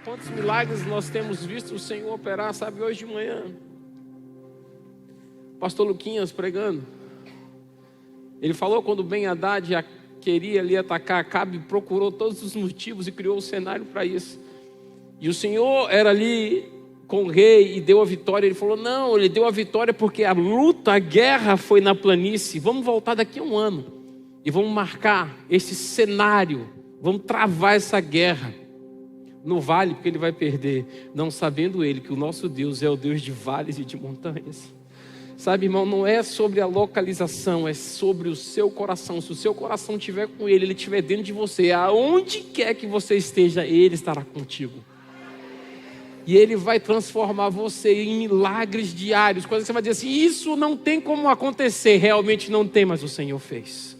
Quantos milagres nós temos visto o Senhor operar, sabe, hoje de manhã. Pastor Luquinhas pregando. Ele falou quando Ben-Hadad queria ali atacar Acabe, procurou todos os motivos e criou o cenário para isso. E o Senhor era ali com o rei e deu a vitória. Ele falou, não, ele deu a vitória porque a luta, a guerra foi na planície. Vamos voltar daqui a um ano e vamos marcar esse cenário. Vamos travar essa guerra no vale, porque ele vai perder. Não sabendo ele que o nosso Deus é o Deus de vales e de montanhas. Sabe, irmão, não é sobre a localização, é sobre o seu coração. Se o seu coração estiver com ele, ele estiver dentro de você, aonde quer que você esteja, ele estará contigo. E ele vai transformar você em milagres diários. Coisas que você vai dizer assim, isso não tem como acontecer. Realmente não tem, mas o Senhor fez.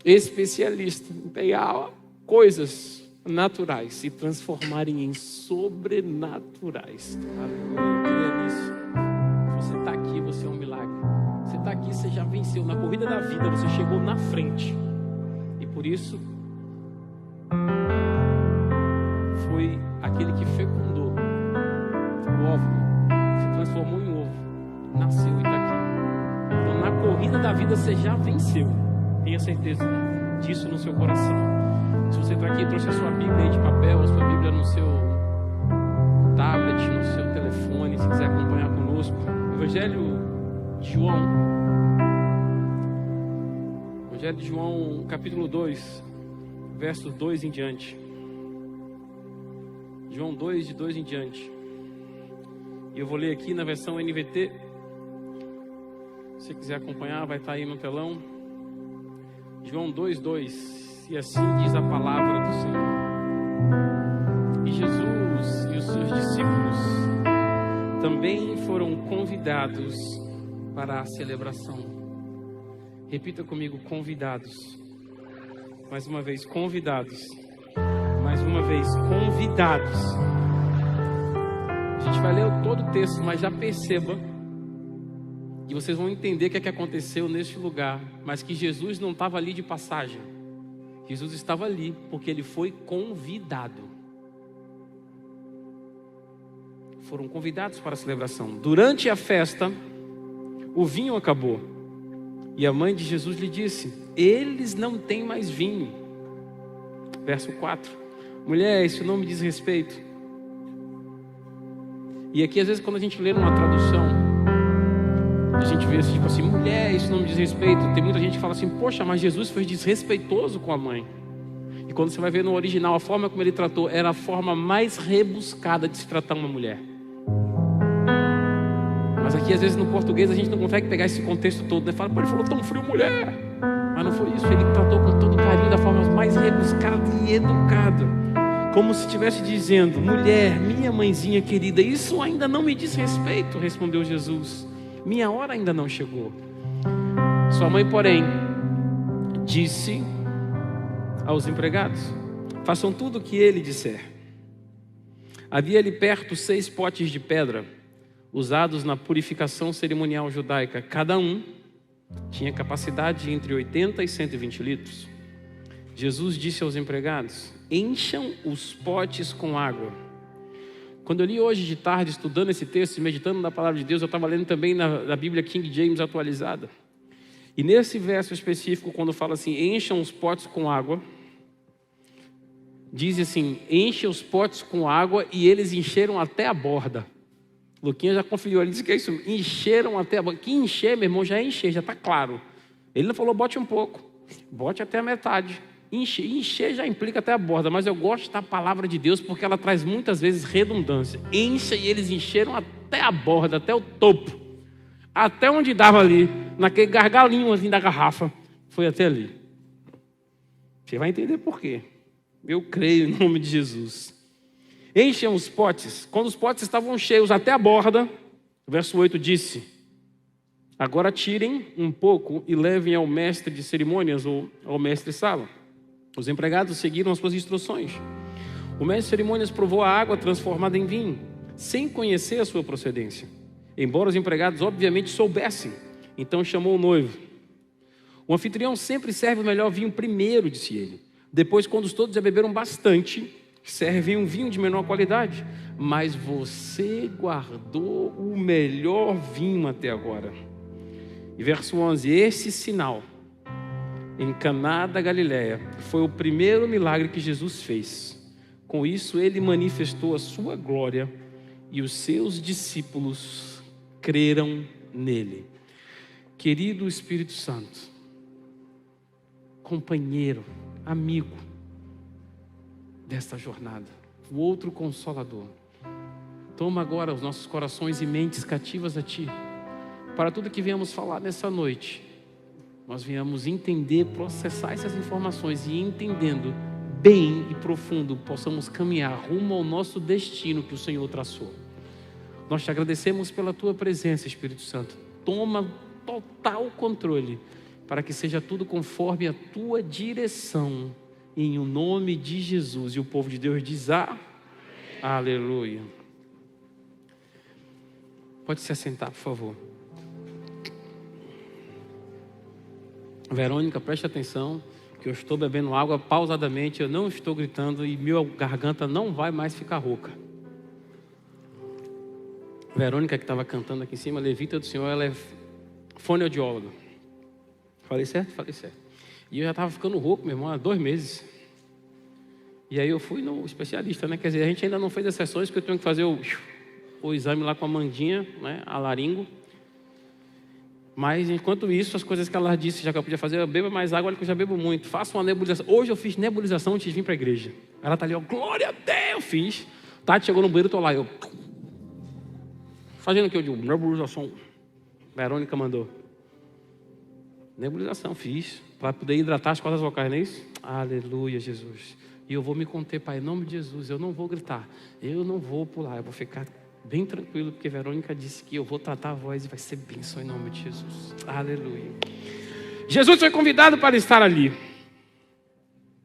Especialista em pegar coisas naturais e transformarem em sobrenaturais. Aleluia, nisso. Você está aqui, você é um milagre. Você está aqui, você já venceu. Na corrida da vida, você chegou na frente. E por isso, foi aquele que fecundou o óvulo, se transformou em ovo, nasceu e está aqui. Então, na corrida da vida, você já venceu. Tenha certeza disso no seu coração. Se você está aqui e trouxe a sua Bíblia aí de papel, a sua Bíblia no seu tablet, no seu telefone, se quiser acompanhar conosco, Evangelho de João, capítulo 2, versos 2 em diante. João 2, de 2 em diante. E eu vou ler aqui na versão NVT. Se você quiser acompanhar, vai estar aí no telão. João 2, 2. E assim diz a palavra do Senhor. E Jesus e os seus discípulos também foram convidados para a celebração. Repita comigo, convidados. Mais uma vez, convidados. Mais uma vez, convidados. A gente vai ler todo o texto, mas já perceba, e vocês vão entender o que é que aconteceu neste lugar, mas que Jesus não estava ali de passagem. Jesus estava ali porque ele foi convidado. Foram convidados para a celebração. Durante a festa, o vinho acabou. E a mãe de Jesus lhe disse, eles não têm mais vinho. Verso 4. Mulher, isso não me diz respeito. E aqui, às vezes, quando a gente lê numa tradução, a gente vê assim, tipo assim, mulher, isso não me diz respeito. Tem muita gente que fala assim, poxa, mas Jesus foi desrespeitoso com a mãe. E quando você vai ver no original, a forma como ele tratou era a forma mais rebuscada de se tratar uma mulher. Mas aqui, às vezes, no português, a gente não consegue pegar esse contexto todo, né? Fala, pô, ele falou tão frio, mulher. Mas não foi isso, ele tratou com todo carinho, da forma mais rebuscada e educada. Como se estivesse dizendo, mulher, minha mãezinha querida, isso ainda não me diz respeito, respondeu Jesus. Minha hora ainda não chegou. Sua mãe, porém, disse aos empregados, façam tudo o que ele disser. Havia ali perto 6 potes de pedra, usados na purificação cerimonial judaica. Cada um tinha capacidade de entre 80 e 120 litros. Jesus disse aos empregados, encham os potes com água. Quando eu li hoje de tarde, estudando esse texto e meditando na palavra de Deus, eu estava lendo também na Bíblia King James atualizada. E nesse verso específico, quando fala assim, encham os potes com água, diz assim, enche os potes com água e eles encheram até a borda. Luquinha já conferiu, ele disse que é isso, encheram até a borda. Que encher, meu irmão, já é encher, já está claro. Ele não falou, bote um pouco, bote até a metade. Encher já implica até a borda, mas eu gosto da palavra de Deus porque ela traz muitas vezes redundância. Encha e eles encheram até a borda, até o topo, até onde dava ali, naquele gargalinho assim da garrafa, foi até ali. Você vai entender por quê. Eu creio em nome de Jesus. Enchem os potes. Quando os potes estavam cheios até a borda, o verso 8 disse, agora tirem um pouco e levem ao mestre de cerimônias ou ao mestre-sala. Os empregados seguiram as suas instruções. O mestre de cerimônias provou a água transformada em vinho, sem conhecer a sua procedência. Embora os empregados obviamente soubessem, então chamou o noivo. O anfitrião sempre serve o melhor vinho primeiro, disse ele. Depois, quando todos já beberam bastante, servem um vinho de menor qualidade, mas você guardou o melhor vinho até agora. E verso 11, esse sinal em Caná da Galileia foi o primeiro milagre que Jesus fez. Com isso ele manifestou a sua glória e os seus discípulos creram nele. Querido Espírito Santo, companheiro, amigo desta jornada, o outro Consolador, toma agora os nossos corações e mentes cativas a Ti, para tudo que viemos falar nessa noite, nós viemos entender, processar essas informações e entendendo bem e profundo, possamos caminhar rumo ao nosso destino que o Senhor traçou. Nós te agradecemos pela Tua presença, Espírito Santo. Toma total controle, para que seja tudo conforme a Tua direção, em o nome de Jesus. E o povo de Deus diz: aleluia. Pode se assentar, por favor. Verônica, preste atenção, que eu estou bebendo água pausadamente, eu não estou gritando e minha garganta não vai mais ficar rouca. Verônica, que estava cantando aqui em cima, levita do Senhor, ela é fonoaudióloga. Falei certo? Falei certo. E eu já estava ficando rouco, meu irmão, há 2 meses. E aí eu fui no especialista, né? Quer dizer, a gente ainda não fez as sessões, porque eu tenho que fazer o exame lá com a Mandinha, né? A laringo. Mas enquanto isso, as coisas que ela disse, já que eu podia fazer, eu bebo mais água, olha que eu já bebo muito. Faço uma nebulização. Hoje eu fiz nebulização antes de vir para a igreja. Ela está ali, ó, glória a Deus, eu fiz. Tati chegou no banheiro, estou lá, eu... fazendo o que eu digo? Nebulização. Verônica mandou. Nebulização, fiz. Para poder hidratar as cordas vocais, não é isso? Aleluia, Jesus. E eu vou me conter, Pai, em nome de Jesus. Eu não vou gritar, eu não vou pular, eu vou ficar bem tranquilo, porque Verônica disse que eu vou tratar a voz e vai ser bênção em nome de Jesus. Aleluia. Jesus foi convidado para estar ali.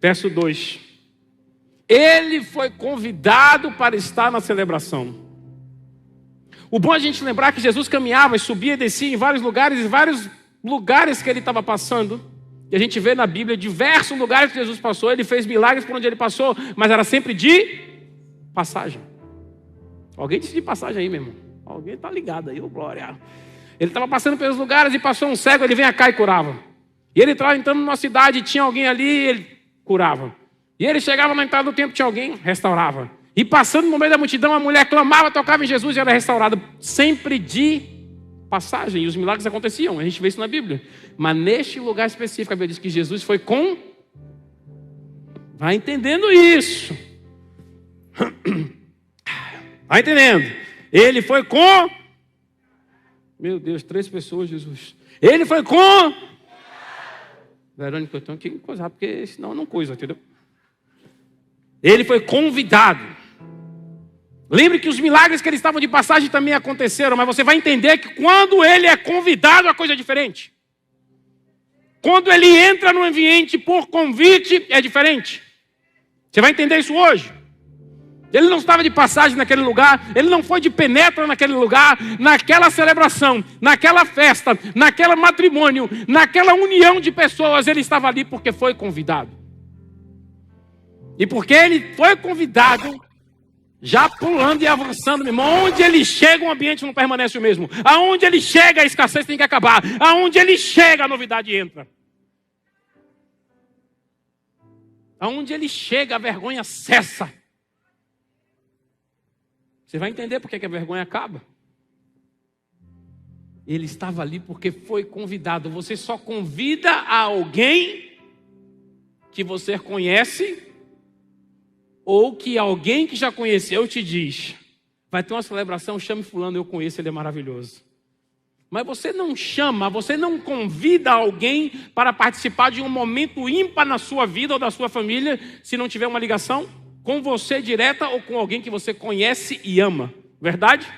Verso 2. Ele foi convidado para estar na celebração. O bom é a gente lembrar que Jesus caminhava e subia e descia em vários lugares que ele estava passando. E a gente vê na Bíblia diversos lugares que Jesus passou. Ele fez milagres por onde ele passou, mas era sempre de passagem. Alguém disse de passagem aí, meu irmão. Alguém está ligado aí, ô glória. Ele estava passando pelos lugares e passou um cego, ele vinha cá e curava. E ele estava entrando numa cidade, tinha alguém ali, ele curava. E ele chegava na entrada do templo, tinha alguém, restaurava. E passando no meio da multidão, a mulher clamava, tocava em Jesus e era restaurada. Sempre de passagem. E os milagres aconteciam, a gente vê isso na Bíblia. Mas neste lugar específico, a Bíblia diz que Jesus foi com... Vai entendendo isso. Vai entendendo? Ele foi com... Meu Deus, 3 pessoas, Jesus. Ele foi com... Verônica, eu tenho que coisar, porque senão eu não coisa, entendeu? Ele foi convidado. Lembre que os milagres que eles estavam de passagem também aconteceram, mas você vai entender que quando ele é convidado, a coisa é diferente. Quando ele entra no ambiente por convite, é diferente. Você vai entender isso hoje. Ele não estava de passagem naquele lugar, ele não foi de penetra naquele lugar, naquela celebração, naquela festa, naquele matrimônio, naquela união de pessoas, ele estava ali porque foi convidado. E porque ele foi convidado, já pulando e avançando, meu irmão, onde ele chega o ambiente não permanece o mesmo. Aonde ele chega a escassez tem que acabar, aonde ele chega a novidade entra. Aonde ele chega a vergonha cessa. Você vai entender por que a vergonha acaba. Ele estava ali porque foi convidado. Você só convida a alguém que você conhece, ou que alguém que já conheceu te diz: vai ter uma celebração, chame fulano, eu conheço, ele é maravilhoso. Mas você não chama, você não convida alguém para participar de um momento ímpar na sua vida ou da sua família, se não tiver uma ligação com você direta ou com alguém que você conhece e ama. Verdade?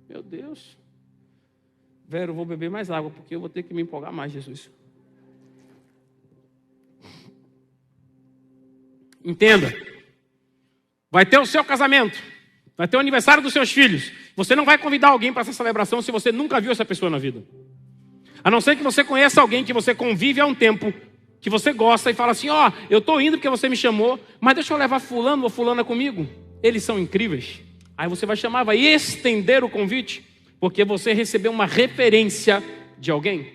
Meu Deus. Vero, eu vou beber mais água, porque eu vou ter que me empolgar mais, Jesus. Entenda. Vai ter o seu casamento. Vai ter o aniversário dos seus filhos. Você não vai convidar alguém para essa celebração se você nunca viu essa pessoa na vida. A não ser que você conheça alguém que você convive há um tempo, que você gosta e fala assim, ó, eu estou indo porque você me chamou, mas deixa eu levar fulano ou fulana comigo. Eles são incríveis. Aí você vai chamar, vai estender o convite, porque você recebeu uma referência de alguém.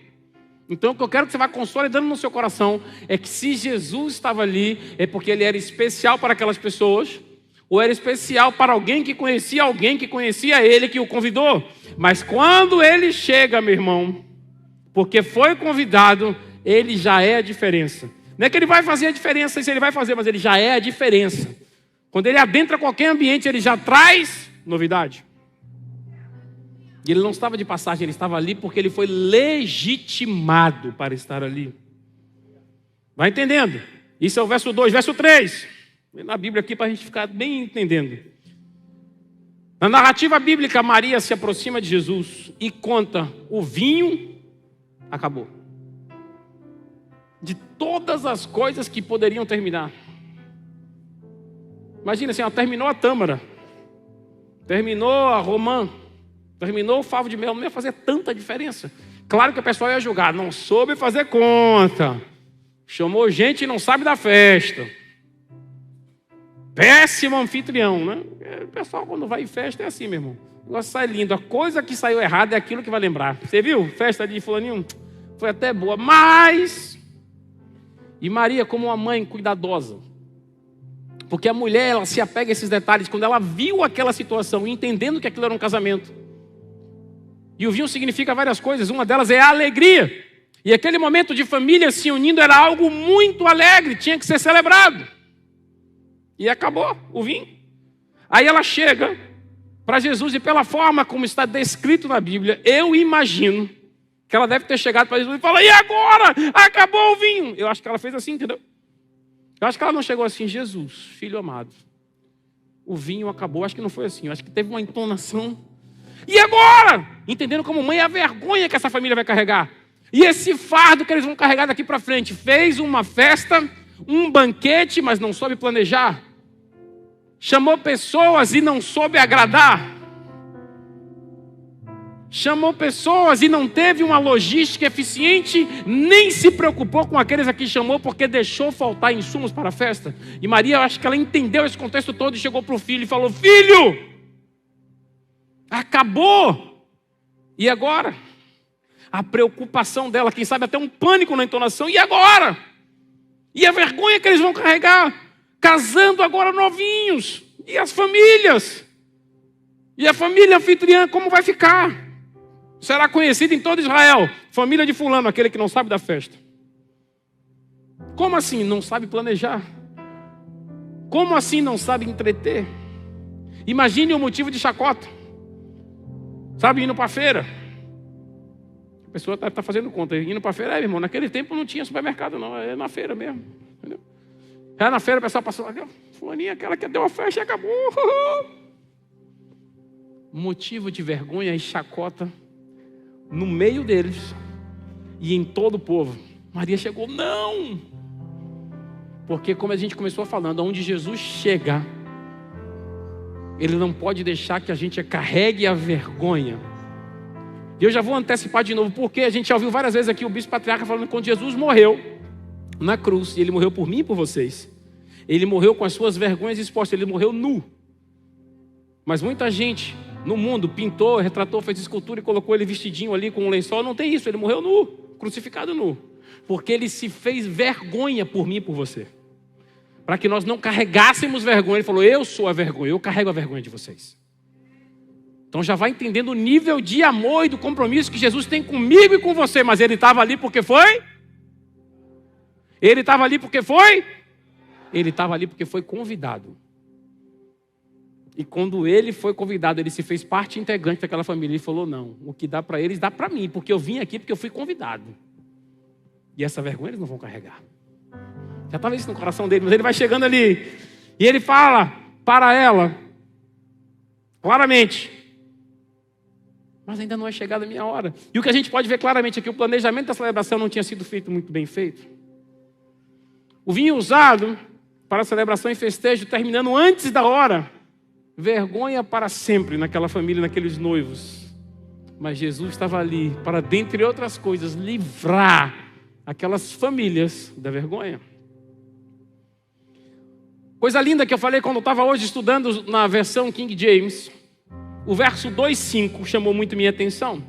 Então o que eu quero que você vá consolidando no seu coração é que se Jesus estava ali, é porque ele era especial para aquelas pessoas, ou era especial para alguém que conhecia ele, que o convidou. Mas quando ele chega, meu irmão, porque foi convidado, ele já é a diferença. Não é que ele vai fazer a diferença, isso ele vai fazer, mas ele já é a diferença. Quando ele adentra qualquer ambiente, ele já traz novidade. E ele não estava de passagem, ele estava ali porque ele foi legitimado para estar ali. Vai entendendo? Isso é o verso 2, verso 3. Vem na Bíblia aqui para a gente ficar bem entendendo. Na narrativa bíblica, Maria se aproxima de Jesus e conta: o vinho acabou. De todas as coisas que poderiam terminar. Imagina assim, ó, terminou a tâmara, terminou a romã, terminou o favo de mel, não ia fazer tanta diferença. Claro que o pessoal ia julgar, não soube fazer conta, chamou gente e não sabe da festa. Péssimo anfitrião, né? O pessoal quando vai em festa é assim, meu irmão. O negócio sai lindo, a coisa que saiu errada é aquilo que vai lembrar. Você viu? Festa de fulaninho foi até boa, mas... E Maria, como uma mãe cuidadosa, porque a mulher, ela se apega a esses detalhes. Quando ela viu aquela situação, entendendo que aquilo era um casamento, e o vinho significa várias coisas, uma delas é a alegria, e aquele momento de família se unindo era algo muito alegre, tinha que ser celebrado, e acabou o vinho. Aí ela chega para Jesus, e pela forma como está descrito na Bíblia, eu imagino que ela deve ter chegado para Jesus e falado: e agora? Acabou o vinho. Eu acho que ela fez assim, entendeu? Eu acho que ela não chegou assim: Jesus, filho amado, o vinho acabou. Acho que não foi assim. Eu acho que teve uma entonação. E agora? Entendendo como mãe a vergonha que essa família vai carregar. E esse fardo que eles vão carregar daqui para frente. Fez uma festa, um banquete, mas não soube planejar. Chamou pessoas e não soube agradar. Chamou pessoas e não teve uma logística eficiente, nem se preocupou com aqueles a que chamou, porque deixou faltar insumos para a festa. E Maria, eu acho que ela entendeu esse contexto todo e chegou para o filho e falou: filho, acabou. E agora? A preocupação dela, quem sabe até um pânico na entonação: e agora? E a vergonha que eles vão carregar, casando agora novinhos, e as famílias? E a família anfitriã, como vai ficar? Será conhecido em todo Israel, família de fulano, aquele que não sabe da festa. Como assim não sabe planejar? Como assim não sabe entreter? Imagine o motivo de chacota. Sabe, indo para a feira. A pessoa está fazendo conta, indo para a feira, meu irmão, naquele tempo não tinha supermercado não, é na feira mesmo. Entendeu? Aí na feira o pessoal passou, fulaninha, aquela que deu a festa e acabou. Motivo de vergonha e chacota no meio deles e em todo o povo. Maria chegou: não! Porque como a gente começou falando, onde Jesus chega, Ele não pode deixar que a gente carregue a vergonha. E eu já vou antecipar de novo, porque a gente já ouviu várias vezes aqui o bispo patriarca falando que quando Jesus morreu na cruz, e Ele morreu por mim e por vocês, Ele morreu com as suas vergonhas expostas, Ele morreu nu. Mas muita gente no mundo pintou, retratou, fez escultura e colocou ele vestidinho ali com um lençol. Não tem isso, ele morreu nu, crucificado nu, porque ele se fez vergonha por mim e por você, para que nós não carregássemos vergonha. Ele falou: eu sou a vergonha, eu carrego a vergonha de vocês. Então já vai entendendo o nível de amor e do compromisso que Jesus tem comigo e com você. Mas ele estava ali porque foi? Ele estava ali porque foi? Ele estava ali porque foi convidado. E quando ele foi convidado, ele se fez parte integrante daquela família. Ele falou: não, o que dá para eles, dá para mim, porque eu vim aqui porque eu fui convidado. E essa vergonha eles não vão carregar. Já estava isso no coração dele, mas ele vai chegando ali. E ele fala para ela, claramente: mas ainda não é chegada a minha hora. E o que a gente pode ver claramente é que o planejamento da celebração não tinha sido feito muito bem feito. O vinho usado para a celebração e festejo, terminando antes da hora. Vergonha para sempre naquela família, naqueles noivos. Mas Jesus estava ali para, dentre outras coisas, livrar aquelas famílias da vergonha. Coisa linda que eu falei quando eu estava hoje estudando na versão King James, o verso 2:5 chamou muito minha atenção.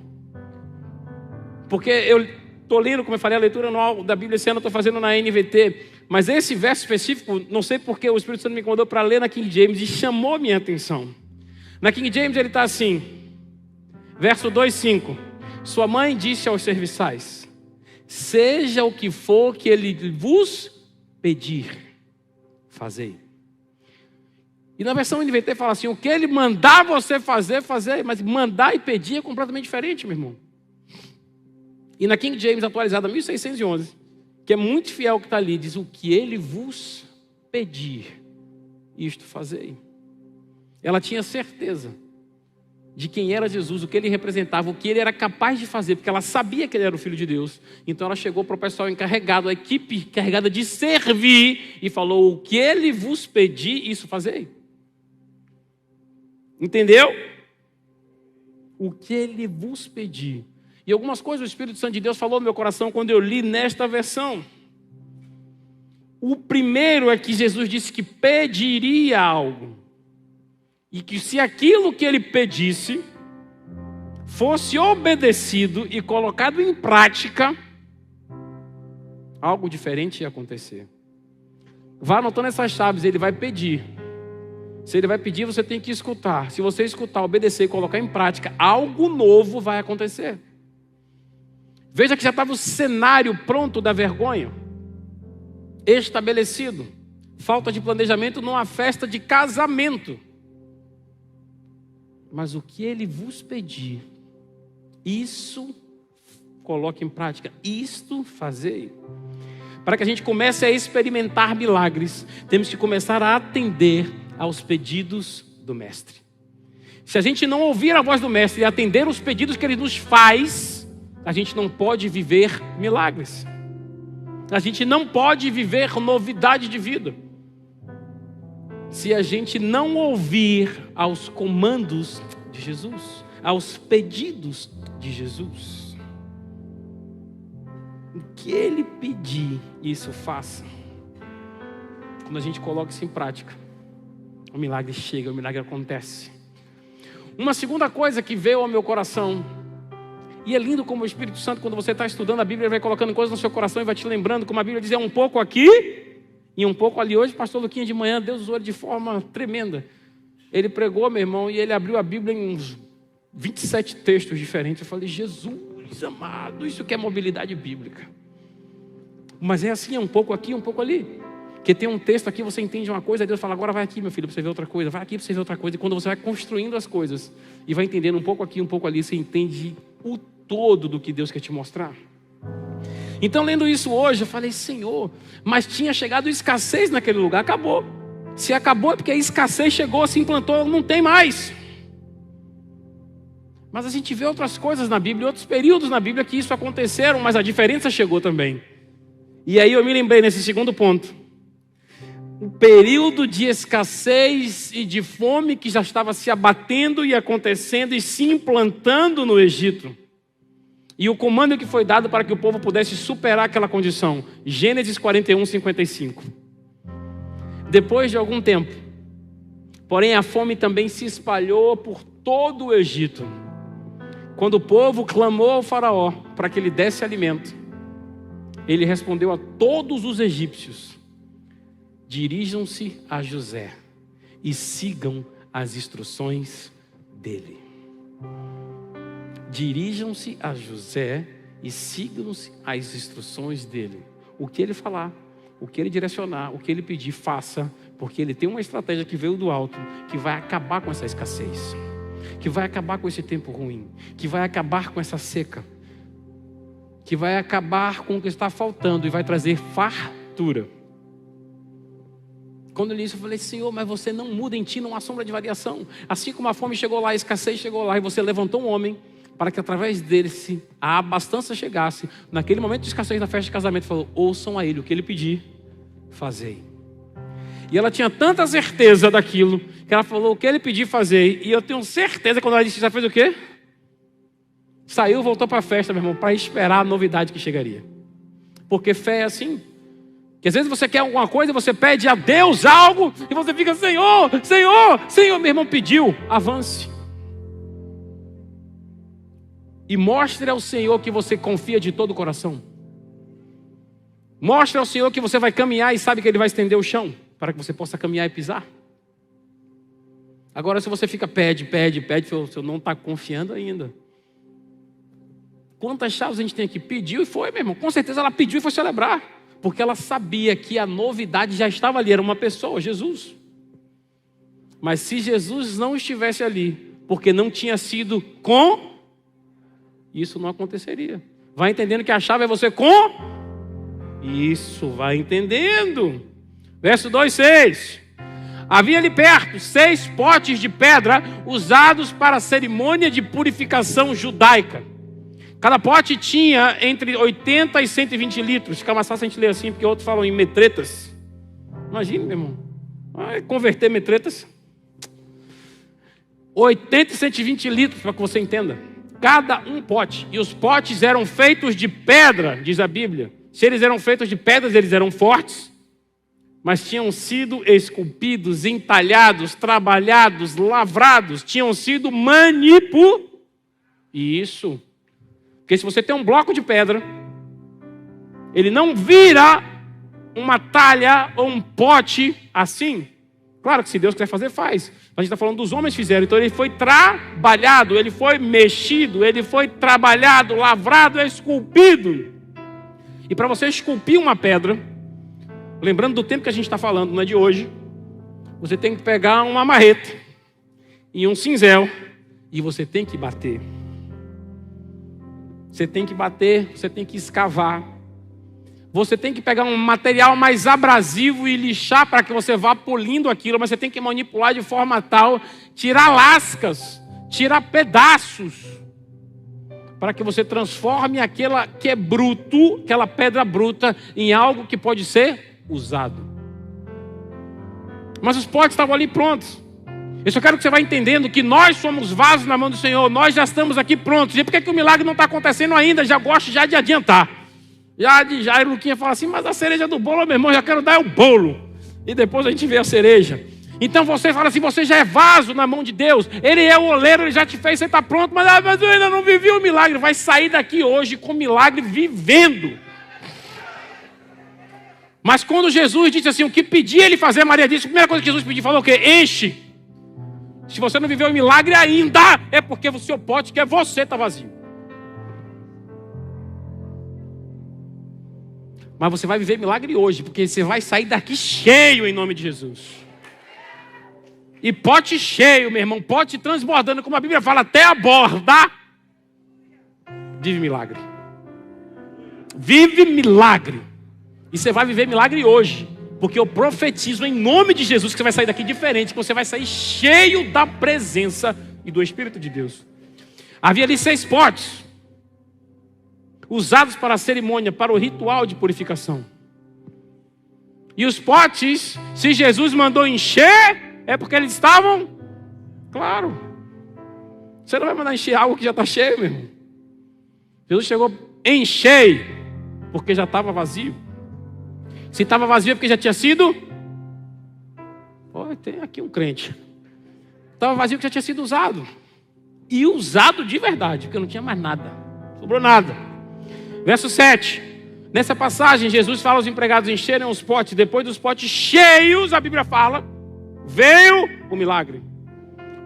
Porque eu estou lendo, como eu falei, a leitura anual da Bíblia esse ano eu estou fazendo na NVT, mas esse verso específico, não sei porque o Espírito Santo me incomodou para ler na King James e chamou minha atenção. Na King James ele está assim, verso 2:5: sua mãe disse aos serviçais: seja o que for que ele vos pedir, fazei. E na versão NVT fala assim: o que ele mandar você fazer, fazer. Mas mandar e pedir é completamente diferente, meu irmão. E na King James atualizada 1611, que é muito fiel que está ali, diz: o que ele vos pedir, isto fazei. Ela tinha certeza de quem era Jesus, o que ele representava, o que ele era capaz de fazer, porque ela sabia que ele era o Filho de Deus. Então ela chegou para o pessoal encarregado, a equipe encarregada de servir, e falou: o que ele vos pedir, isso fazei. Entendeu? O que ele vos pedir. E algumas coisas o Espírito Santo de Deus falou no meu coração quando eu li nesta versão. O primeiro é que Jesus disse que pediria algo. E que se aquilo que ele pedisse fosse obedecido e colocado em prática, algo diferente ia acontecer. Vá anotando essas chaves, ele vai pedir. Se ele vai pedir, você tem que escutar. Se você escutar, obedecer e colocar em prática, algo novo vai acontecer. Veja que já estava o cenário pronto da vergonha, estabelecido. Falta de planejamento numa festa de casamento. Mas o que ele vos pedir, isso coloque em prática, isto fazei. Para que a gente comece a experimentar milagres, temos que começar a atender aos pedidos do Mestre. Se a gente não ouvir a voz do Mestre e atender os pedidos que ele nos faz, a gente não pode viver milagres. A gente não pode viver novidade de vida. Se a gente não ouvir aos comandos de Jesus, aos pedidos de Jesus. O que ele pedir, isso faça. Quando a gente coloca isso em prática, o milagre chega, o milagre acontece. Uma segunda coisa que veio ao meu coração, e é lindo como o Espírito Santo, quando você está estudando a Bíblia, ele vai colocando coisas no seu coração e vai te lembrando, como a Bíblia diz, é um pouco aqui e um pouco ali. Hoje, pastor Luquinha de manhã, Deus usou ele de forma tremenda. Ele pregou, meu irmão, e ele abriu a Bíblia em uns 27 textos diferentes. Eu falei: Jesus amado, isso que é mobilidade bíblica. Mas é assim, é um pouco aqui, um pouco ali. Porque tem um texto aqui, você entende uma coisa, Deus fala: agora vai aqui, meu filho, para você ver outra coisa. Vai aqui para você ver outra coisa. E quando você vai construindo as coisas e vai entendendo um pouco aqui, um pouco ali, você entende o todo do que Deus quer te mostrar. Então, lendo isso hoje, eu falei: Senhor, mas tinha chegado escassez naquele lugar. Acabou. Se acabou é porque a escassez chegou, se implantou, não tem mais. Mas a gente vê outras coisas na Bíblia, outros períodos na Bíblia que isso aconteceram, mas a diferença chegou também. E aí eu me lembrei nesse segundo ponto. Um período de escassez e de fome que já estava se abatendo e acontecendo e se implantando no Egito. E o comando que foi dado para que o povo pudesse superar aquela condição. Gênesis 41, 55. Depois de algum tempo, porém a fome também se espalhou por todo o Egito. Quando o povo clamou ao faraó para que lhe desse alimento, ele respondeu a todos os egípcios: dirijam-se a José e sigam as instruções dele. Dirijam-se a José e sigam-se as instruções dele. O que ele falar, o que ele direcionar, o que ele pedir, faça, porque ele tem uma estratégia que veio do alto, que vai acabar com essa escassez, que vai acabar com esse tempo ruim, que vai acabar com essa seca, que vai acabar com o que está faltando e vai trazer fartura. Quando eu li isso, eu falei: Senhor, mas você não muda, em ti não há sombra de variação. Assim como a fome chegou lá, a escassez chegou lá, e você levantou um homem para que através dele a abastança chegasse. Naquele momento de escassez na festa de casamento, falou: ouçam a ele, o que ele pedir, fazei. E ela tinha tanta certeza daquilo, que ela falou: o que ele pedir, fazei. E eu tenho certeza, quando ela disse, já fez o quê? Saiu, voltou para a festa, meu irmão, para esperar a novidade que chegaria. Porque fé é assim. Que às vezes você quer alguma coisa, você pede a Deus algo, e você fica, Senhor, Senhor, Senhor. Meu irmão pediu, avance. E mostre ao Senhor que você confia de todo o coração. Mostre ao Senhor que você vai caminhar e sabe que Ele vai estender o chão, para que você possa caminhar e pisar. Agora se você fica, pede, você não está confiando ainda. Quantas chaves a gente tem aqui? Pediu e foi, meu irmão. Com certeza ela pediu e foi celebrar. Porque ela sabia que a novidade já estava ali, era uma pessoa, Jesus. Mas se Jesus não estivesse ali, porque não tinha sido com, isso não aconteceria. Vai entendendo que a chave é você com? Isso, vai entendendo. Verso 2:6. Havia ali perto 6 potes de pedra usados para a cerimônia de purificação judaica. Cada pote tinha entre 80 e 120 litros. Fica mais fácil a gente ler assim, porque outros falam em metretas. Imagina, meu irmão. Vai converter metretas. 80 e 120 litros, para que você entenda. Cada um pote. E os potes eram feitos de pedra, diz a Bíblia. Se eles eram feitos de pedras, eles eram fortes. Mas tinham sido esculpidos, entalhados, trabalhados, lavrados. Tinham sido manipulados. Isso. Porque se você tem um bloco de pedra, ele não vira uma talha ou um pote assim. Claro que se Deus quiser fazer, faz. A gente está falando dos homens que fizeram. Então ele foi trabalhado, ele foi mexido, ele foi trabalhado, lavrado, esculpido. E para você esculpir uma pedra, lembrando do tempo que a gente está falando, não é de hoje, você tem que pegar uma marreta e um cinzel e você tem que bater. Você tem que bater, você tem que escavar. Você tem que pegar um material mais abrasivo e lixar para que você vá polindo aquilo, mas você tem que manipular de forma tal, tirar lascas, tirar pedaços, para que você transforme aquela que é bruto, aquela pedra bruta, em algo que pode ser usado. Mas os potes estavam ali prontos. Eu só quero que você vá entendendo que nós somos vasos na mão do Senhor, nós já estamos aqui prontos. E por que o milagre não está acontecendo ainda? Já gosto de adiantar. Já Luquinha fala assim, mas a cereja do bolo, meu irmão, já quero dar o bolo. E depois a gente vê a cereja. Então você fala assim, você já é vaso na mão de Deus. Ele é o oleiro, ele já te fez, você está pronto. Mas eu ainda não vivi o milagre. Vai sair daqui hoje com o milagre vivendo. Mas quando Jesus disse assim, o que pedia ele fazer, Maria disse, a primeira coisa que Jesus pediu, falou o quê? Enche. Se você não viveu o milagre ainda, é porque o seu pote, que é você, está vazio. Mas você vai viver milagre hoje, porque você vai sair daqui cheio em nome de Jesus. E pote cheio, meu irmão, pote transbordando, como a Bíblia fala, até a borda. Vive milagre. Vive milagre. E você vai viver milagre hoje. Porque eu profetizo em nome de Jesus que você vai sair daqui diferente, que você vai sair cheio da presença e do Espírito de Deus. Havia ali 6 potes, usados para a cerimônia, para o ritual de purificação. E os potes, se Jesus mandou encher, é porque eles estavam, claro. Você não vai mandar encher algo que já está cheio, meu irmão. Jesus chegou, enchei, porque já estava vazio. Se estava vazio é porque já tinha sido. Tem aqui um crente. Estava vazio porque já tinha sido usado. E usado de verdade, porque não tinha mais nada. Sobrou nada. Verso 7. Nessa passagem, Jesus fala aos empregados encherem os potes. Depois dos potes cheios, a Bíblia fala, veio o milagre.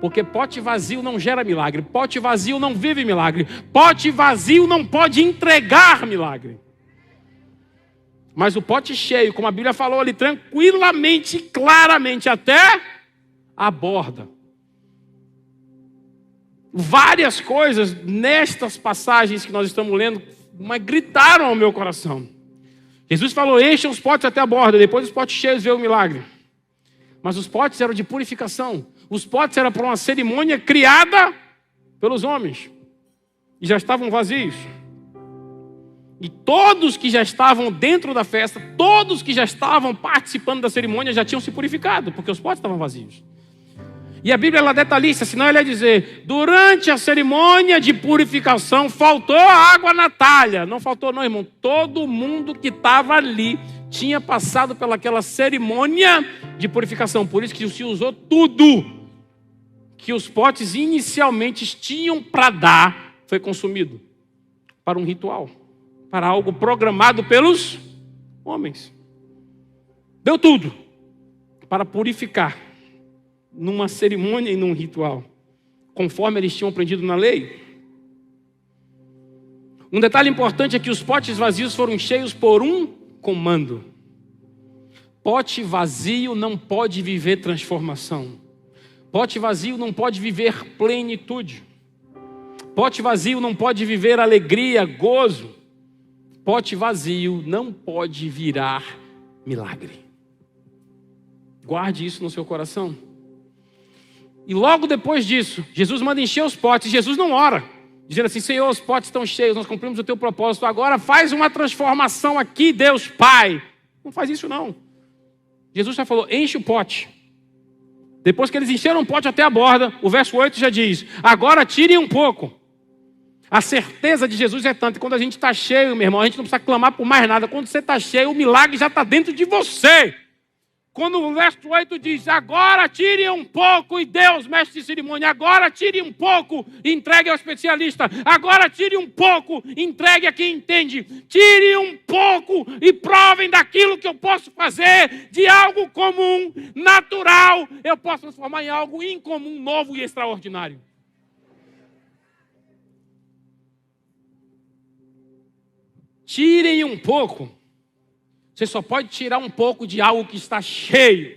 Porque pote vazio não gera milagre. Pote vazio não vive milagre. Pote vazio não pode entregar milagre. Mas o pote cheio, como a Bíblia falou ali, tranquilamente, claramente, até a borda. Várias coisas nestas passagens que nós estamos lendo, mas gritaram ao meu coração. Jesus falou, encham os potes até a borda. Depois os potes cheios veio o milagre. Mas os potes eram de purificação. Os potes eram para uma cerimônia criada pelos homens. E já estavam vazios. E todos que já estavam dentro da festa, todos que já estavam participando da cerimônia já tinham se purificado, porque os potes estavam vazios. E a Bíblia ela é detalhista, senão ela ia dizer: durante a cerimônia de purificação faltou água na talha. Não faltou não, irmão. Todo mundo que estava ali tinha passado pelaquela cerimônia de purificação. Por isso que se usou tudo que os potes inicialmente tinham para dar, foi consumido para um ritual, para algo programado pelos homens. Deu tudo para purificar numa cerimônia e num ritual, conforme eles tinham aprendido na lei. Um detalhe importante é que os potes vazios foram cheios por um comando. Pote vazio não pode viver transformação. Pote vazio não pode viver plenitude. Pote vazio não pode viver alegria, gozo. Pote vazio não pode virar milagre. Guarde isso no seu coração. E logo depois disso, Jesus manda encher os potes. Jesus não ora, dizendo assim: Senhor, os potes estão cheios, nós cumprimos o teu propósito, agora faz uma transformação aqui, Deus Pai. Não faz isso não. Jesus já falou: enche o pote. Depois que eles encheram o pote até a borda, o verso 8 já diz: agora tirem um pouco. A certeza de Jesus é tanta, quando a gente está cheio, meu irmão, a gente não precisa clamar por mais nada. Quando você está cheio, o milagre já está dentro de você. Quando o verso 8 diz: agora tire um pouco, e Deus, mestre de cerimônia, agora tire um pouco e entregue ao especialista. Agora tire um pouco, entregue a quem entende. Tire um pouco e provem daquilo que eu posso fazer, de algo comum, natural, eu posso transformar em algo incomum, novo e extraordinário. Tirem um pouco. Você só pode tirar um pouco de algo que está cheio.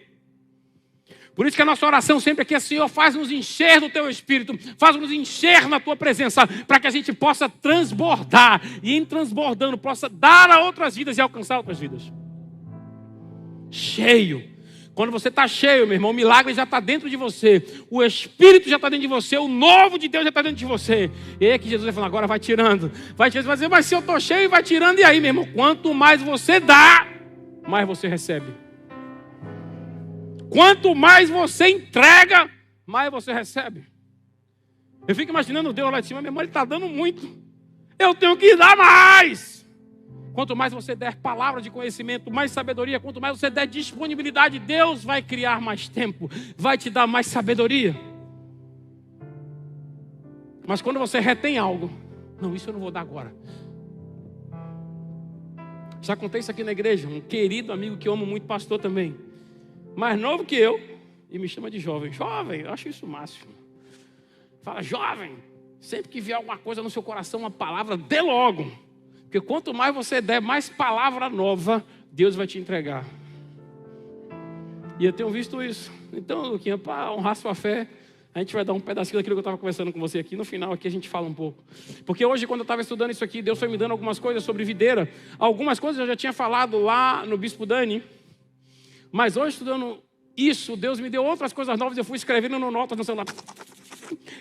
Por isso que a nossa oração sempre aqui é: Senhor, faz-nos encher do Teu Espírito, faz-nos encher na Tua presença, para que a gente possa transbordar, e em transbordando possa dar a outras vidas e alcançar outras vidas. Cheio. Quando você está cheio, meu irmão, o milagre já está dentro de você, o Espírito já está dentro de você, o novo de Deus já está dentro de você. E é que Jesus vai falar: agora vai tirando. Vai tirando, vai dizer: mas se eu estou cheio, vai tirando. E aí, meu irmão, quanto mais você dá, mais você recebe. Quanto mais você entrega, mais você recebe. Eu fico imaginando Deus lá de cima: meu irmão, Ele está dando muito, eu tenho que dar mais. Quanto mais você der palavra de conhecimento, mais sabedoria, quanto mais você der disponibilidade, Deus vai criar mais tempo, vai te dar mais sabedoria. Mas quando você retém algo: não, isso eu não vou dar agora. Já contei isso aqui na igreja. Um querido amigo que eu amo muito, pastor também, mais novo que eu, e me chama de jovem. Jovem, eu acho isso o máximo. Fala: jovem, sempre que vier alguma coisa no seu coração, uma palavra, dê logo. Porque quanto mais você der, mais palavra nova Deus vai te entregar. E eu tenho visto isso. Então, Luquinha, para honrar sua fé, a gente vai dar um pedacinho daquilo que eu estava conversando com você aqui. No final aqui a gente fala um pouco. Porque hoje, quando eu estava estudando isso aqui, Deus foi me dando algumas coisas sobre videira. Algumas coisas eu já tinha falado lá no Bispo Dani. Mas hoje, estudando isso, Deus me deu outras coisas novas. Eu fui escrevendo no notas no celular.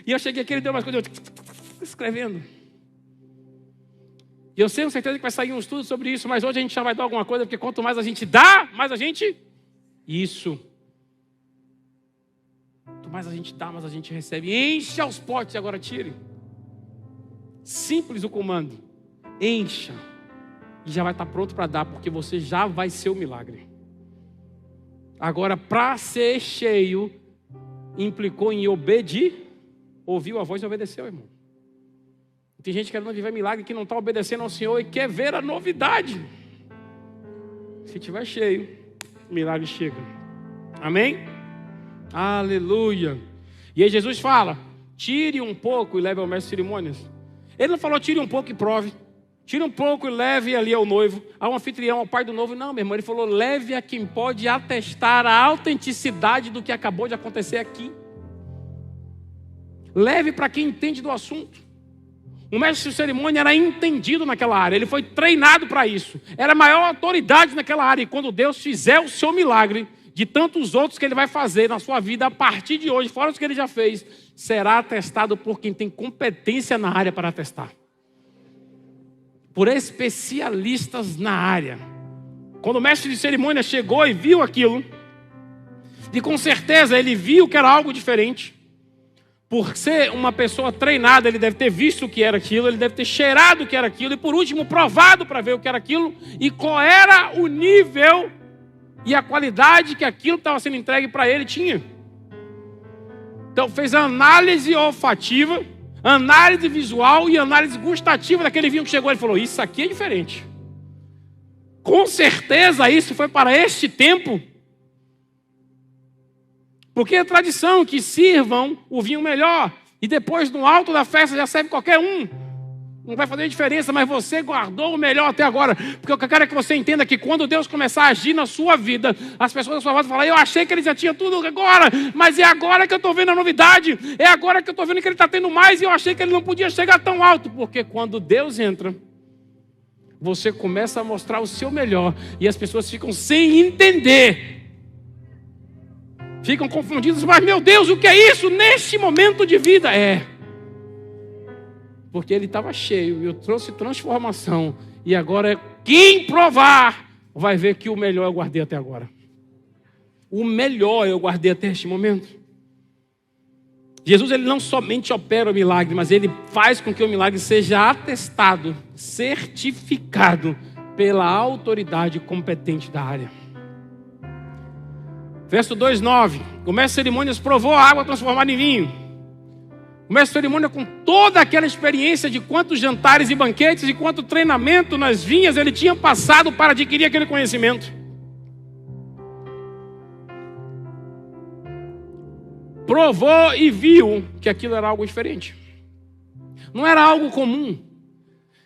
E eu cheguei aqui, Ele deu umas coisas, eu escrevendo. E eu tenho certeza que vai sair um estudo sobre isso, mas hoje a gente já vai dar alguma coisa, porque quanto mais a gente dá, mais a gente... Isso. Quanto mais a gente dá, mais a gente recebe. Encha os potes, agora tire. Simples o comando. Encha. E já vai estar pronto para dar, porque você já vai ser o milagre. Agora, para ser cheio, implicou em obedecer. Ouviu a voz e obedeceu, irmão. Tem gente querendo viver milagre que não está obedecendo ao Senhor e quer ver a novidade. Se tiver cheio, o milagre chega. Amém? Aleluia. E aí Jesus fala: tire um pouco e leve ao mestre de cerimônias. Ele não falou: tire um pouco e prove. Tire um pouco e leve ali ao noivo, ao anfitrião, ao pai do noivo. Não, meu irmão, ele falou: leve a quem pode atestar a autenticidade do que acabou de acontecer aqui. Leve para quem entende do assunto. O mestre de cerimônia era entendido naquela área, ele foi treinado para isso, era a maior autoridade naquela área. E quando Deus fizer o seu milagre, de tantos outros que Ele vai fazer na sua vida a partir de hoje, fora os que Ele já fez, será atestado por quem tem competência na área para atestar, por especialistas na área. Quando o mestre de cerimônia chegou e viu aquilo, E com certeza ele viu que era algo diferente. Por ser uma pessoa treinada, ele deve ter visto o que era aquilo, ele deve ter cheirado o que era aquilo, e por último, provado para ver o que era aquilo, e qual era o nível e a qualidade que aquilo que estava sendo entregue para ele tinha. Então fez a análise olfativa, análise visual e análise gustativa daquele vinho que chegou. Ele falou, isso aqui é diferente. Com certeza isso foi para este tempo. Porque é tradição que sirvam o vinho melhor. E depois, no alto da festa, já serve qualquer um. Não vai fazer diferença, mas você guardou o melhor até agora. Porque o que eu quero é que você entenda que quando Deus começar a agir na sua vida, as pessoas da sua volta vão falar, eu achei que ele já tinha tudo agora, mas é agora que eu estou vendo a novidade. É agora que eu estou vendo que ele está tendo mais e eu achei que ele não podia chegar tão alto. Porque quando Deus entra, você começa a mostrar o seu melhor e as pessoas ficam sem entender. Ficam confundidos, mas meu Deus, o que é isso neste momento de vida? Porque ele estava cheio e eu trouxe transformação. E agora quem provar vai ver que o melhor eu guardei até agora. O melhor eu guardei até este momento. Jesus, ele não somente opera o milagre, mas ele faz com que o milagre seja atestado, certificado pela autoridade competente da área. Verso 2:9. O mestre de cerimônias provou a água transformada em vinho. O mestre de cerimônia, com toda aquela experiência de quantos jantares e banquetes e quanto treinamento nas vinhas ele tinha passado para adquirir aquele conhecimento. Provou e viu que aquilo era algo diferente. Não era algo comum.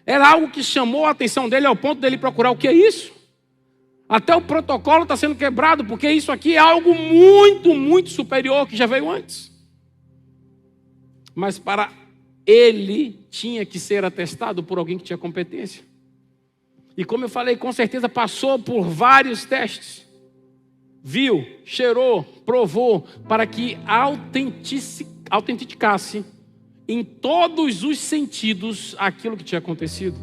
Era algo que chamou a atenção dele ao ponto dele procurar o que é isso. Até o protocolo está sendo quebrado, porque isso aqui é algo muito, muito superior que já veio antes. Mas para ele tinha que ser atestado por alguém que tinha competência. E como eu falei, com certeza passou por vários testes. Viu, cheirou, provou, para que autenticasse em todos os sentidos aquilo que tinha acontecido.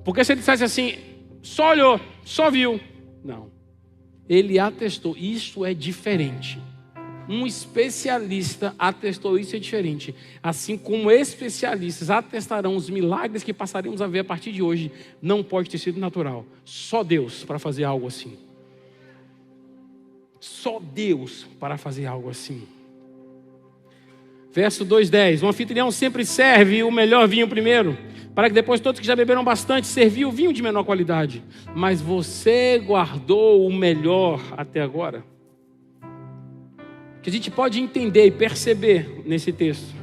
Porque se ele dissesse assim, só olhou, só viu. Não. Ele atestou. Isso é diferente. Um especialista atestou isso é diferente. Assim como especialistas atestarão os milagres que passaremos a ver a partir de hoje, não pode ter sido natural. Só Deus para fazer algo assim. Só Deus para fazer algo assim. Verso 2:10. O anfitrião sempre serve o melhor vinho primeiro, para que depois todos que já beberam bastante serviam o vinho de menor qualidade. Mas você guardou o melhor até agora. O que a gente pode entender e perceber nesse texto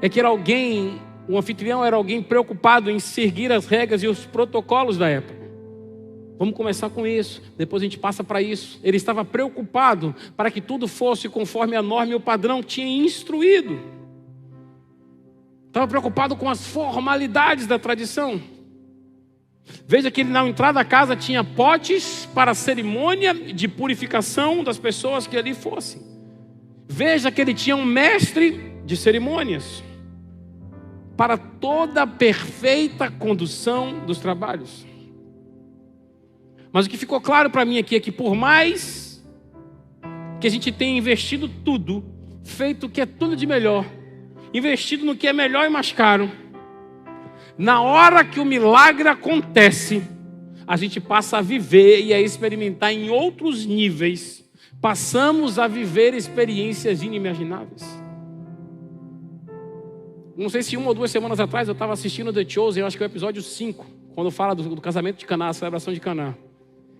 é que era alguém, o anfitrião era alguém preocupado em seguir as regras e os protocolos da época. Vamos começar com isso, depois a gente passa para isso. Ele estava preocupado para que tudo fosse conforme a norma e o padrão tinha instruído. Estava preocupado com as formalidades da tradição. Veja que ele na entrada da casa tinha potes para a cerimônia de purificação das pessoas que ali fossem. Veja que ele tinha um mestre de cerimônias para toda a perfeita condução dos trabalhos. Mas o que ficou claro para mim aqui é que por mais que a gente tenha investido tudo, feito o que é tudo de melhor, investido no que é melhor e mais caro, na hora que o milagre acontece, a gente passa a viver e a experimentar em outros níveis. Passamos a viver experiências inimagináveis. Não sei se 1 ou 2 semanas atrás eu estava assistindo The Chosen, eu acho que é o episódio 5, quando fala do casamento de Caná, a celebração de Caná.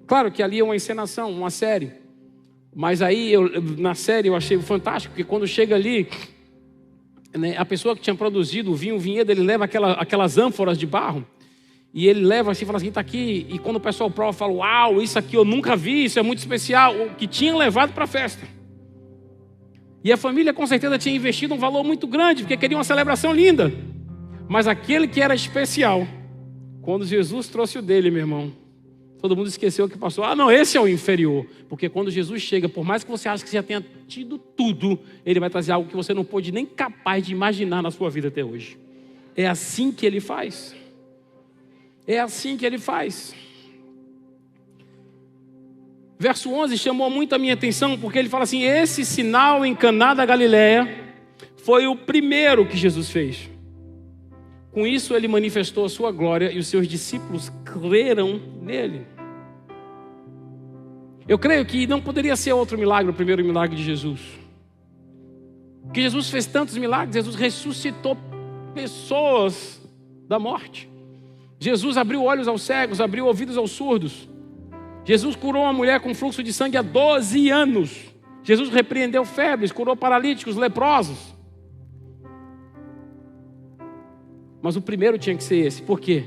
Claro que ali é uma encenação, uma série. Mas aí, na série, eu achei fantástico, porque quando chega ali, né, a pessoa que tinha produzido o vinho, o vinhedo, ele leva aquelas ânforas de barro, e ele leva assim, fala assim, está aqui, e quando o pessoal prova, fala, uau, isso aqui eu nunca vi, isso é muito especial, o que tinha levado para a festa. E a família com certeza tinha investido um valor muito grande, porque queria uma celebração linda. Mas aquele que era especial, quando Jesus trouxe o dele, meu irmão, todo mundo esqueceu que passou. Ah, não, esse é o inferior. Porque quando Jesus chega, por mais que você ache que já tenha tido tudo, ele vai trazer algo que você não pôde nem capaz de imaginar na sua vida até hoje. É assim que ele faz. É assim que ele faz. Verso 11 chamou muito a minha atenção, porque ele fala assim: esse sinal em Caná da Galileia foi o primeiro que Jesus fez. Com isso ele manifestou a sua glória e os seus discípulos creram nele. Eu creio que não poderia ser outro milagre, o primeiro milagre de Jesus. Porque Jesus fez tantos milagres, Jesus ressuscitou pessoas da morte. Jesus abriu olhos aos cegos, abriu ouvidos aos surdos. Jesus curou uma mulher com fluxo de sangue há 12 anos. Jesus repreendeu febres, curou paralíticos, leprosos. Mas o primeiro tinha que ser esse. Por quê?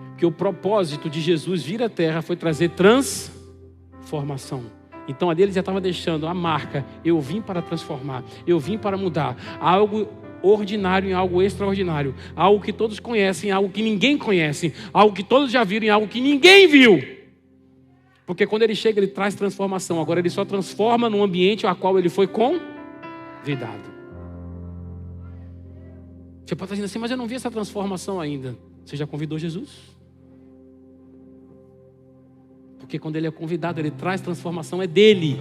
Porque o propósito de Jesus vir à terra foi trazer transformação. Então a dele já estava deixando a marca: eu vim para transformar, eu vim para mudar algo ordinário em algo extraordinário, algo que todos conhecem, algo que ninguém conhece, algo que todos já viram em algo que ninguém viu. Porque quando ele chega, ele traz transformação. Agora ele só transforma no ambiente ao qual ele foi convidado. Você pode estar dizendo assim: mas eu não vi essa transformação ainda. Você já convidou Jesus? Porque quando ele é convidado, ele traz transformação. É dele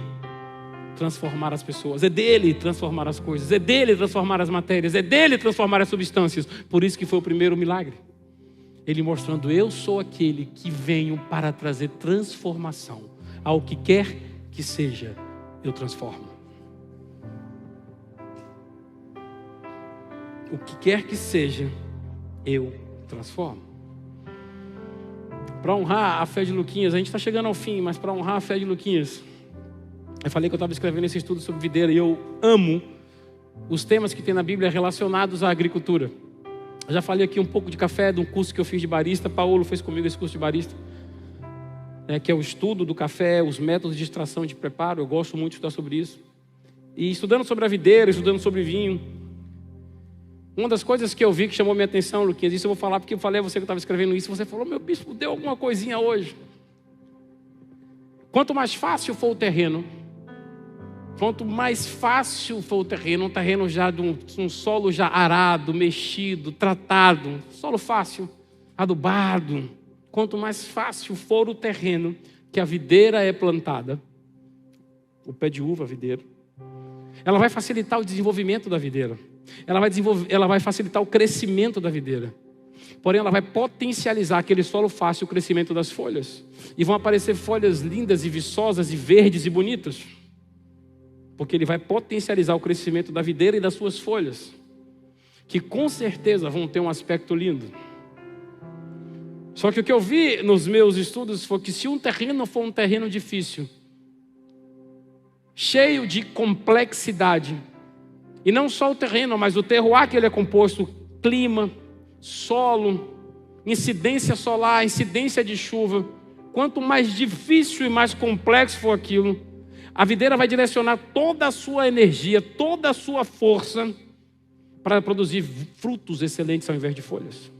transformar as pessoas, é dele transformar as coisas, é dele transformar as matérias, é dele transformar as substâncias. Por isso que foi o primeiro milagre. Ele mostrando: eu sou aquele que venho para trazer transformação. Ao que quer que seja, eu transformo. O que quer que seja, eu transformo. Para honrar a fé de Luquinhas, a gente está chegando ao fim, mas para honrar a fé de Luquinhas, eu falei que eu estava escrevendo esse estudo sobre videira e eu amo os temas que tem na Bíblia relacionados à agricultura. Eu já falei aqui um pouco de café, de um curso que eu fiz de barista. Paulo fez comigo esse curso de barista, que é o estudo do café, os métodos de extração e de preparo. Eu gosto muito de estudar sobre isso. E estudando sobre a videira, estudando sobre vinho, uma das coisas que eu vi que chamou minha atenção, Luquinhas, isso eu vou falar porque eu falei a você que eu estava escrevendo isso, você falou: meu bispo, deu alguma coisinha hoje. Quanto mais fácil for o terreno, quanto mais fácil for o terreno, um terreno já de um solo já arado, mexido, tratado, solo fácil, adubado, quanto mais fácil for o terreno que a videira é plantada, o pé de uva, a videira, ela vai facilitar o desenvolvimento da videira. Ela vai facilitar o crescimento da videira. Porém, ela vai potencializar aquele solo fácil, o crescimento das folhas. E vão aparecer folhas lindas e viçosas e verdes e bonitas. Porque ele vai potencializar o crescimento da videira e das suas folhas, que com certeza vão ter um aspecto lindo. Só que o que eu vi nos meus estudos foi que se um terreno for um terreno difícil, cheio de complexidade, e não só o terreno, mas o terroir que ele é composto, clima, solo, incidência solar, incidência de chuva, quanto mais difícil e mais complexo for aquilo, a videira vai direcionar toda a sua energia, toda a sua força para produzir frutos excelentes ao invés de folhas.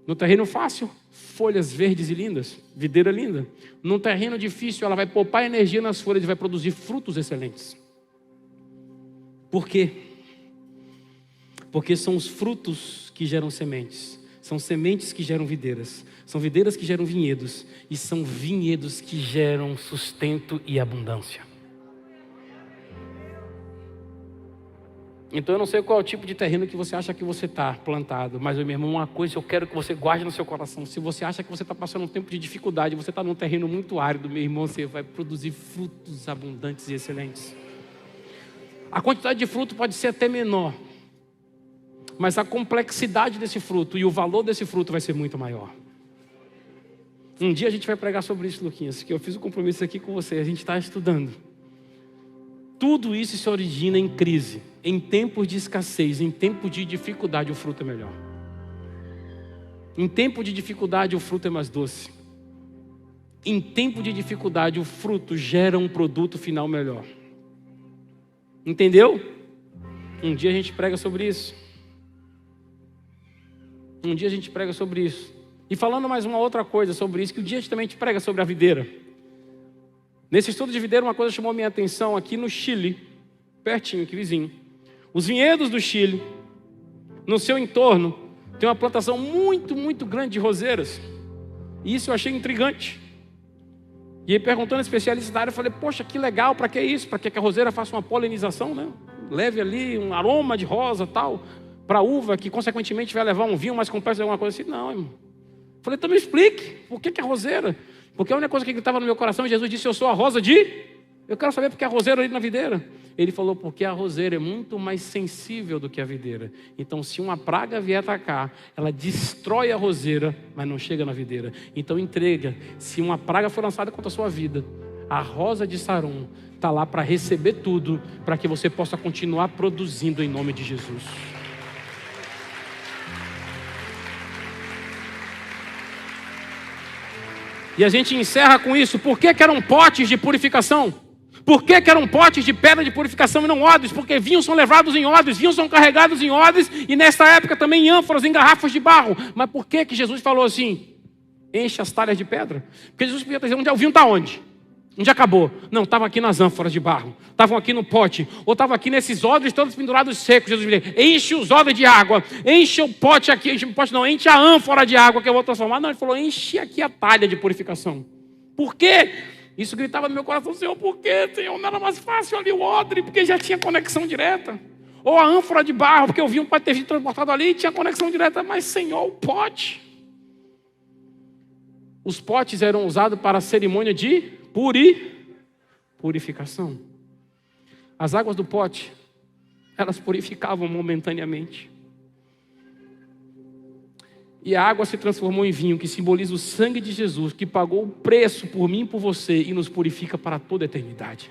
No terreno fácil, folhas verdes e lindas, videira linda. Num terreno difícil, ela vai poupar energia nas folhas e vai produzir frutos excelentes. Por quê? Porque são os frutos que geram sementes. São sementes que geram videiras. São videiras que geram vinhedos. E são vinhedos que geram sustento e abundância. Então eu não sei qual é o tipo de terreno que você acha que você está plantado. Mas, meu irmão, uma coisa eu quero que você guarde no seu coração. Se você acha que você está passando um tempo de dificuldade, você está num terreno muito árido, meu irmão, você vai produzir frutos abundantes e excelentes. A quantidade de fruto pode ser até menor, mas a complexidade desse fruto e o valor desse fruto vai ser muito maior. Um dia a gente vai pregar sobre isso, Luquinhas, que eu fiz um compromisso aqui com você, a gente está estudando. Tudo isso se origina em crise, em tempos de escassez, em tempos de dificuldade o fruto é melhor. Em tempo de dificuldade o fruto é mais doce. Em tempo de dificuldade o fruto gera um produto final melhor. Entendeu? Um dia a gente prega sobre isso. Um dia a gente prega sobre isso. E falando mais uma outra coisa sobre isso, que um dia a gente também prega sobre a videira. Nesse estudo de videira, uma coisa chamou minha atenção aqui no Chile, pertinho, aqui vizinho. Os vinhedos do Chile, no seu entorno, tem uma plantação muito, muito grande de roseiras. E isso eu achei intrigante. E aí, perguntando a especialista da área, eu falei, poxa, que legal, para que isso? Para que a roseira faça uma polinização, né? Leve ali um aroma de rosa tal, para a uva, que consequentemente vai levar um vinho mais complexo, alguma coisa assim. Não, irmão. Eu falei, então me explique, por que a roseira? Porque a única coisa que gritava no meu coração, Jesus disse, eu sou a rosa de... Eu quero saber porque a roseira ali na videira. Ele falou, porque a roseira é muito mais sensível do que a videira. Então, se uma praga vier atacar, ela destrói a roseira, mas não chega na videira. Então, entrega. Se uma praga for lançada contra a sua vida, a rosa de Saron está lá para receber tudo, para que você possa continuar produzindo em nome de Jesus. E a gente encerra com isso. Por que eram potes de purificação? Por que eram potes de pedra de purificação e não odres? Porque vinhos são levados em odres, vinhos são carregados em odres, e nessa época também em ânforas, em garrafas de barro. Mas por que Jesus falou assim? Enche as talhas de pedra. Porque Jesus podia dizer, o vinho está onde? Onde acabou? Não, estava aqui nas ânforas de barro. Estavam aqui no pote. Ou estava aqui nesses odres todos pendurados secos. Jesus disse, enche os odres de água. Enche o pote aqui. Enche o pote não, enche a ânfora de água que eu vou transformar. Não, ele falou, enche aqui a talha de purificação. Por quê? Isso gritava no meu coração, Senhor, por quê, Senhor? Não era mais fácil ali o odre, porque já tinha conexão direta. Ou a ânfora de barro, porque o vinho pode ter sido transportado ali e tinha conexão direta. Mas, Senhor, o pote. Os potes eram usados para a cerimônia de purificação. As águas do pote, elas purificavam momentaneamente. E a água se transformou em vinho, que simboliza o sangue de Jesus, que pagou o preço por mim e por você e nos purifica para toda a eternidade.